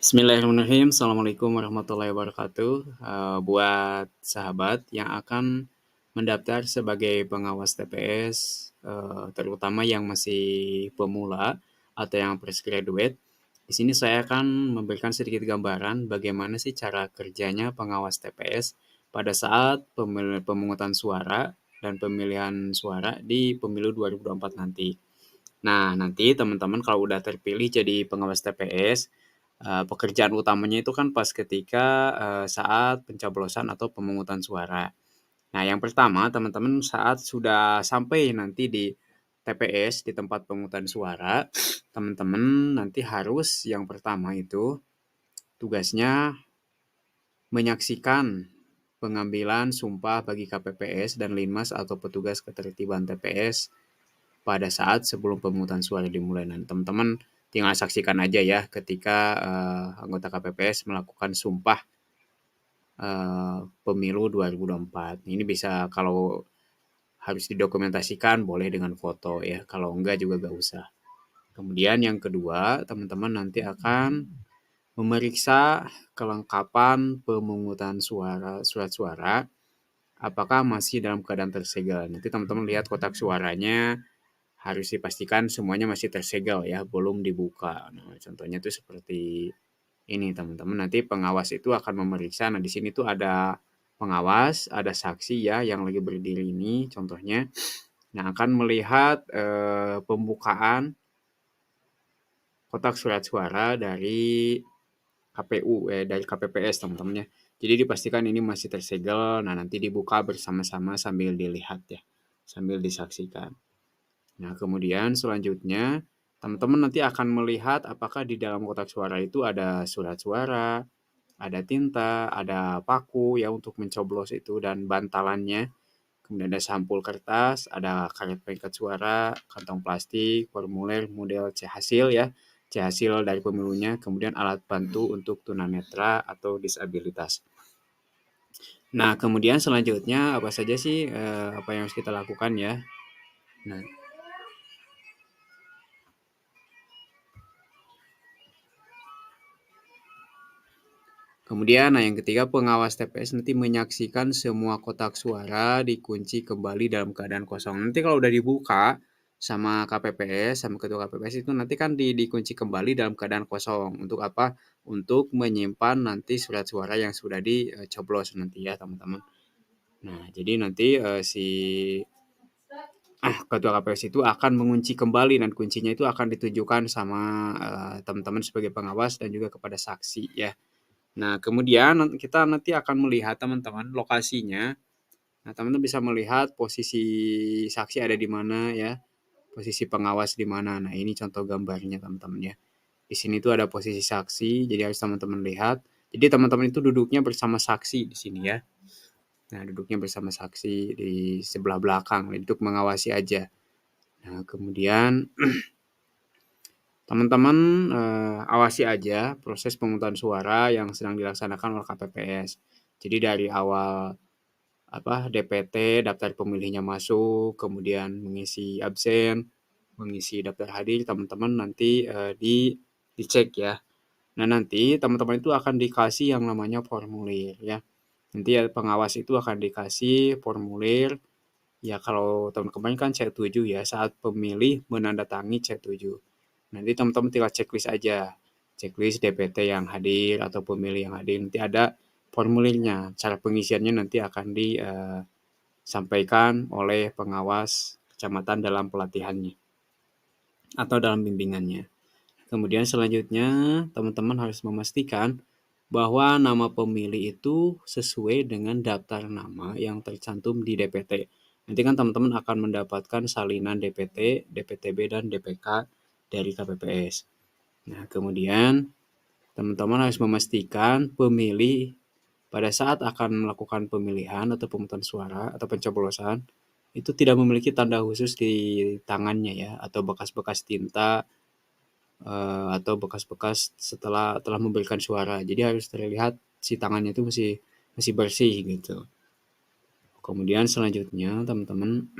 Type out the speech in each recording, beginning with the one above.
Bismillahirrahmanirrahim. Assalamualaikum warahmatullahi wabarakatuh. Buat sahabat yang akan mendaftar sebagai pengawas TPS, terutama yang masih pemula atau yang fresh graduate, di sini saya akan memberikan sedikit gambaran bagaimana sih cara kerjanya pengawas TPS pada saat pemungutan suara dan pemilihan suara di pemilu 2024 nanti. Nah, nanti teman-teman kalau udah terpilih jadi pengawas TPS, pekerjaan utamanya itu kan pas ketika, saat pencoblosan atau pemungutan suara. Nah, yang pertama teman-teman saat sudah sampai nanti di TPS, di tempat pemungutan suara, teman-teman nanti harus yang pertama itu tugasnya menyaksikan pengambilan sumpah bagi KPPS dan Linmas atau petugas ketertiban TPS pada saat sebelum pemungutan suara dimulai. Nah, teman-teman tinggal saksikan aja ya ketika anggota KPPS melakukan sumpah pemilu 2024. Ini bisa kalau harus didokumentasikan boleh dengan foto ya, kalau enggak juga gak usah. Kemudian yang kedua, teman-teman nanti akan memeriksa kelengkapan pemungutan surat suara apakah masih dalam keadaan tersegel. Nanti teman-teman lihat kotak suaranya harus dipastikan semuanya masih tersegel ya, belum dibuka. Nah, contohnya tuh seperti ini teman-teman. Nanti pengawas itu akan memeriksa. Nah, di sini tuh ada pengawas, ada saksi ya yang lagi berdiri ini contohnya. Nah, akan melihat pembukaan kotak surat suara dari KPU dari KPPS teman-teman ya. Jadi dipastikan ini masih tersegel. Nah, nanti dibuka bersama-sama sambil dilihat ya, sambil disaksikan. Nah, kemudian selanjutnya teman-teman nanti akan melihat apakah di dalam kotak suara itu ada surat suara, ada tinta, ada paku ya untuk mencoblos itu dan bantalannya. Kemudian ada sampul kertas, ada karet pengikat suara, kantong plastik, formulir model C hasil ya, C hasil dari pemilunya, kemudian alat bantu untuk tunanetra atau disabilitas. Nah, kemudian selanjutnya apa saja sih apa yang harus kita lakukan ya? Nah, kemudian, yang ketiga pengawas TPS nanti menyaksikan semua kotak suara dikunci kembali dalam keadaan kosong. Nanti kalau udah dibuka sama KPPS, sama ketua KPPS itu nanti kan dikunci kembali dalam keadaan kosong. Untuk apa? Untuk menyimpan nanti surat suara yang sudah dicoblos nanti ya teman-teman. Nah, jadi nanti si ketua KPPS itu akan mengunci kembali dan kuncinya itu akan ditujukan sama teman-teman sebagai pengawas dan juga kepada saksi ya. Nah, kemudian kita nanti akan melihat teman-teman lokasinya. Nah, teman-teman bisa melihat posisi saksi ada di mana ya, posisi pengawas di mana. Nah, ini contoh gambarnya teman-teman ya. Di sini tuh ada posisi saksi, jadi harus teman-teman lihat. Jadi teman-teman itu duduknya bersama saksi di sini ya. Nah, duduknya bersama saksi di sebelah belakang, duduk mengawasi aja. Nah, kemudian teman-teman awasi aja proses pemungutan suara yang sedang dilaksanakan oleh KPPS. Jadi dari awal DPT daftar pemilihnya masuk, kemudian mengisi absen, mengisi daftar hadir, teman-teman nanti dicek ya. Nah, nanti teman-teman itu akan dikasih yang namanya formulir ya. Nanti ya pengawas itu akan dikasih formulir ya, kalau tahun kemarin kan C7 ya, saat pemilih menandatangani C7. Nanti teman-teman tinggal checklist aja. Checklist DPT yang hadir atau pemilih yang hadir. Nanti ada formulirnya. Cara pengisiannya nanti akan disampaikan oleh pengawas kecamatan dalam pelatihannya atau dalam bimbingannya. Kemudian selanjutnya teman-teman harus memastikan bahwa nama pemilih itu sesuai dengan daftar nama yang tercantum di DPT. Nanti kan teman-teman akan mendapatkan salinan DPT, DPTB, dan DPK dari KPPS. Nah, kemudian teman-teman harus memastikan pemilih pada saat akan melakukan pemilihan atau pemungutan suara atau pencoblosan itu tidak memiliki tanda khusus di tangannya ya, atau bekas-bekas tinta atau bekas-bekas setelah telah memberikan suara. Jadi harus terlihat si tangannya itu masih masih bersih gitu. Kemudian selanjutnya teman-teman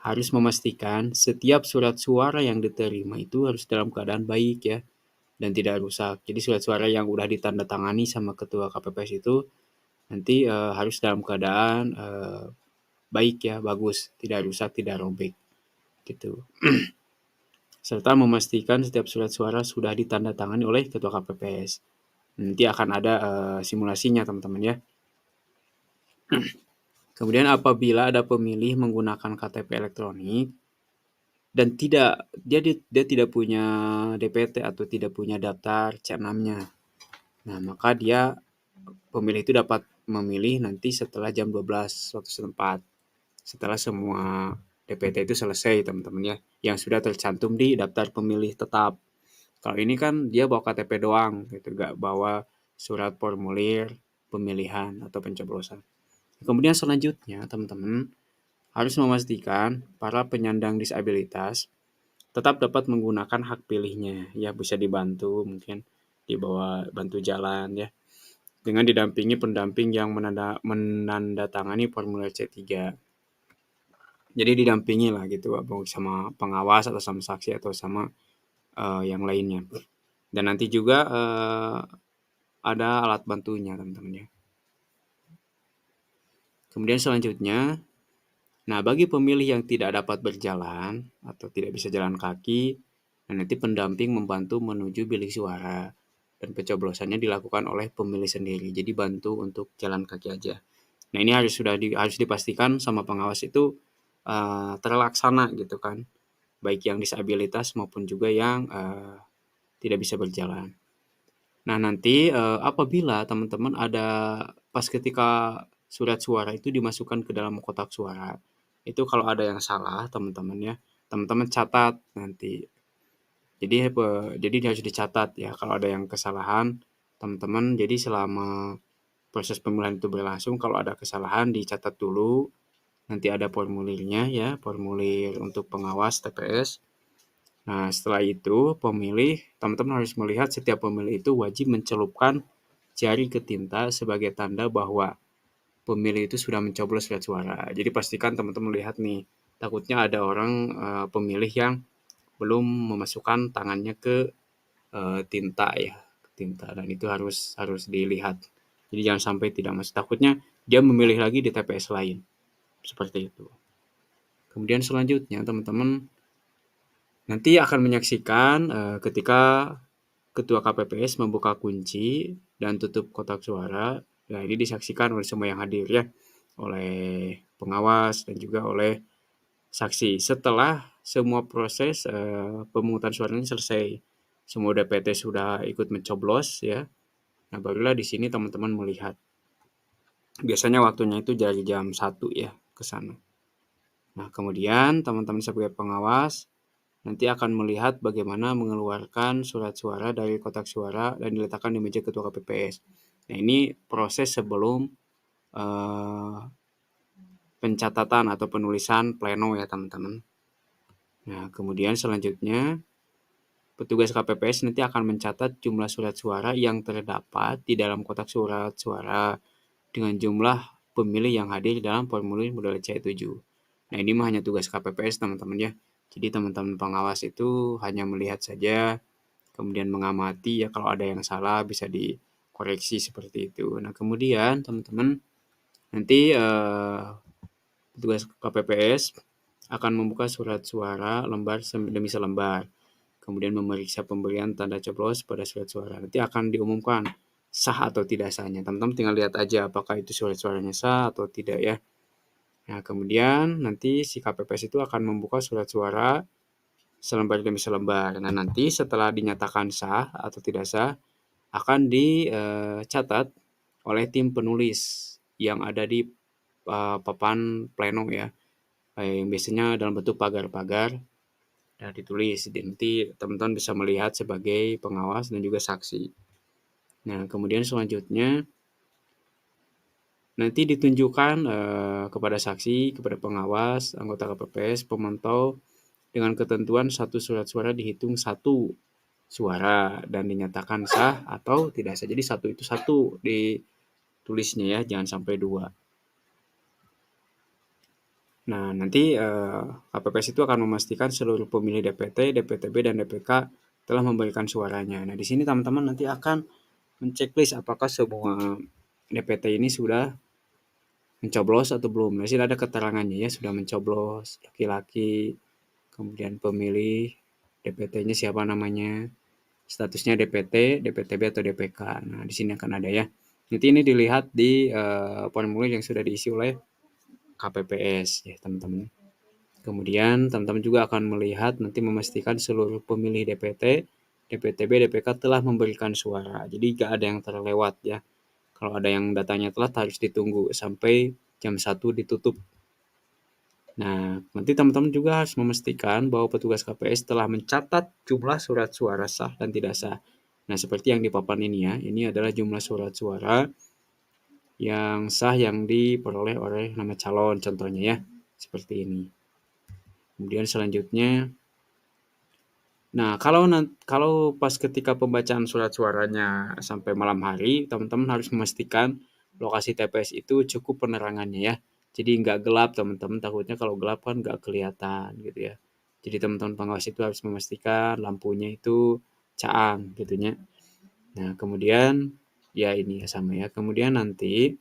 harus memastikan setiap surat suara yang diterima itu harus dalam keadaan baik ya. dan tidak rusak. Jadi surat suara yang udah ditandatangani sama ketua KPPS itu nanti harus dalam keadaan baik ya, bagus, tidak rusak, tidak robek gitu. Serta memastikan setiap surat suara sudah ditandatangani oleh ketua KPPS. Nanti akan ada simulasinya teman-teman ya. Kemudian apabila ada pemilih menggunakan KTP elektronik dan dia tidak punya DPT atau tidak punya daftar C6-nya. Nah, maka pemilih itu dapat memilih nanti setelah jam 12 waktu setempat. Setelah semua DPT itu selesai, teman-teman ya, yang sudah tercantum di daftar pemilih tetap. Kalau ini kan dia bawa KTP doang, gitu, nggak bawa surat formulir pemilihan atau pencoblosan. Kemudian selanjutnya, teman-teman harus memastikan para penyandang disabilitas tetap dapat menggunakan hak pilihnya. Ya, bisa dibantu mungkin dibawa bantu jalan ya, dengan didampingi pendamping yang menandatangani formulir C3. Jadi didampingi lah gitu, sama pengawas atau sama saksi atau sama yang lainnya. Dan nanti juga ada alat bantunya teman-teman ya. Kemudian selanjutnya, nah bagi pemilih yang tidak dapat berjalan atau tidak bisa jalan kaki, nah nanti pendamping membantu menuju bilik suara dan pencoblosannya dilakukan oleh pemilih sendiri. Jadi bantu untuk jalan kaki aja. Nah ini harus dipastikan sama pengawas itu terlaksana gitu kan, baik yang disabilitas maupun juga yang tidak bisa berjalan. Nah nanti apabila teman-teman ada pas ketika surat suara itu dimasukkan ke dalam kotak suara, itu kalau ada yang salah teman-teman ya, teman-teman catat nanti. Jadi harus dicatat ya kalau ada yang kesalahan teman-teman. Jadi selama proses pemilihan itu berlangsung, kalau ada kesalahan dicatat dulu. Nanti ada formulirnya ya, formulir untuk pengawas TPS. Nah, setelah itu teman-teman harus melihat setiap pemilih itu wajib mencelupkan jari ke tinta sebagai tanda bahwa pemilih itu sudah mencoblos surat suara. Jadi pastikan teman-teman lihat nih, takutnya ada orang pemilih yang belum memasukkan tangannya ke tinta ya, tinta, dan itu harus harus dilihat. Jadi jangan sampai tidak masuk. Takutnya dia memilih lagi di TPS lain. Seperti itu. Kemudian selanjutnya teman-teman nanti akan menyaksikan ketika ketua KPPS membuka kunci dan tutup kotak suara. Nah, ini disaksikan oleh semua yang hadir ya, oleh pengawas dan juga oleh saksi. Setelah semua proses pemungutan suaranya selesai, semua DPT sudah ikut mencoblos ya. Nah, barulah di sini teman-teman melihat. Biasanya waktunya itu dari jam 1 ya ke sana. Nah, kemudian teman-teman sebagai pengawas nanti akan melihat bagaimana mengeluarkan surat suara dari kotak suara dan diletakkan di meja ketua KPPS. Nah, ini proses sebelum pencatatan atau penulisan pleno ya teman-teman. Nah, kemudian selanjutnya petugas KPPS nanti akan mencatat jumlah surat suara yang terdapat di dalam kotak surat suara dengan jumlah pemilih yang hadir dalam formulir model C7. Nah, ini mah hanya tugas KPPS teman-teman ya. Jadi teman-teman pengawas itu hanya melihat saja, kemudian mengamati ya, kalau ada yang salah bisa dikoreksi seperti itu. Nah, kemudian teman-teman nanti petugas KPPS akan membuka surat suara lembar demi selembar. Kemudian memeriksa pemberian tanda coblos pada surat suara. Nanti akan diumumkan sah atau tidak sahnya. Teman-teman tinggal lihat aja apakah itu surat suaranya sah atau tidak ya. Nah, kemudian nanti si KPPS itu akan membuka surat suara selembar demi selembar. Nah, nanti setelah dinyatakan sah atau tidak sah, akan dicatat oleh tim penulis yang ada di papan pleno ya, yang biasanya dalam bentuk pagar-pagar. Nah, ditulis. Nanti teman-teman bisa melihat sebagai pengawas dan juga saksi. Nah, kemudian selanjutnya nanti ditunjukkan kepada saksi, kepada pengawas, anggota KPPS, pemantau, dengan ketentuan satu surat suara dihitung satu suara dan dinyatakan sah atau tidak sah. Jadi satu itu satu ditulisnya ya, jangan sampai dua. Nah, nanti KPPS itu akan memastikan seluruh pemilih DPT, DPTB, dan DPK telah memberikan suaranya. Nah, di sini teman-teman nanti akan menceklis apakah semua DPT ini sudah mencoblos atau belum. Nah, di sini ada keterangannya ya, sudah mencoblos, laki-laki, kemudian pemilih, DPT-nya siapa namanya, statusnya DPT, DPTB atau DPK. Nah, di sini akan ada ya. Nanti ini dilihat di formulir yang sudah diisi oleh KPPS ya, teman-teman. Kemudian teman-teman juga akan melihat nanti memastikan seluruh pemilih DPT, DPTB, DPK telah memberikan suara. Jadi gak ada yang terlewat ya. Kalau ada yang datanya telat harus ditunggu sampai jam 1 ditutup. Nah, nanti teman-teman juga harus memastikan bahwa petugas KPS telah mencatat jumlah surat suara sah dan tidak sah. Nah, seperti yang di papan ini ya, ini adalah jumlah surat suara yang sah yang diperoleh oleh nama calon contohnya ya, seperti ini. Kemudian selanjutnya, nah kalau pas ketika pembacaan surat suaranya sampai malam hari, teman-teman harus memastikan lokasi TPS itu cukup penerangannya ya. Jadi nggak gelap teman-teman, takutnya kalau gelap kan nggak kelihatan gitu ya. Jadi teman-teman pengawas itu harus memastikan lampunya itu caang gitu ya. Nah kemudian ya ini ya sama ya. Kemudian nanti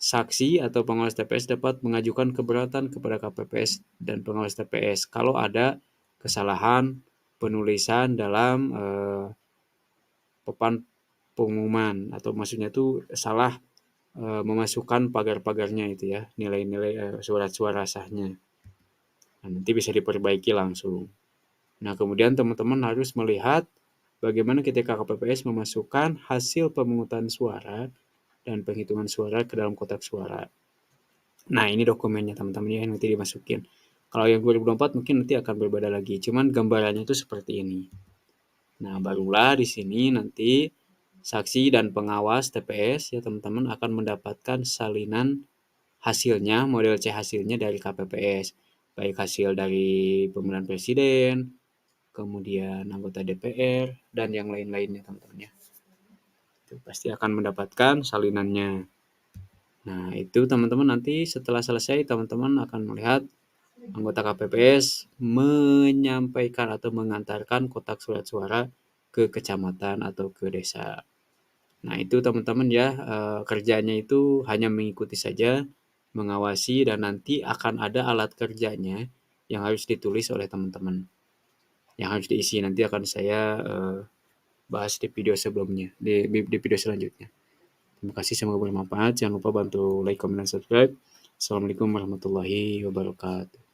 saksi atau pengawas TPS dapat mengajukan keberatan kepada KPPS dan pengawas TPS kalau ada kesalahan penulisan dalam papan pengumuman atau maksudnya itu salah memasukkan pagar-pagarnya itu ya, nilai-nilai surat suara sahnya. Nah, nanti bisa diperbaiki langsung. Nah, kemudian teman-teman harus melihat bagaimana ketika KPPS memasukkan hasil pemungutan suara dan penghitungan suara ke dalam kotak suara. Nah, ini dokumennya teman-teman ya, nanti dimasukin. Kalau yang 2024 mungkin nanti akan berbeda lagi, cuman gambarannya itu seperti ini. Nah, barulah di sini nanti saksi dan pengawas TPS ya teman-teman akan mendapatkan salinan hasilnya, model C hasilnya dari KPPS. Baik hasil dari pemilihan presiden, kemudian anggota DPR, dan yang lain-lainnya teman-teman ya. Itu pasti akan mendapatkan salinannya. Nah, itu teman-teman nanti setelah selesai teman-teman akan melihat anggota KPPS menyampaikan atau mengantarkan kotak surat suara ke kecamatan atau ke desa. Nah, itu teman-teman ya, kerjanya itu hanya mengikuti saja, mengawasi, dan nanti akan ada alat kerjanya yang harus ditulis oleh teman-teman. Yang harus diisi nanti akan saya bahas di video sebelumnya, di video selanjutnya. Terima kasih, semoga bermanfaat. Jangan lupa bantu like, comment, dan subscribe. Assalamualaikum warahmatullahi wabarakatuh.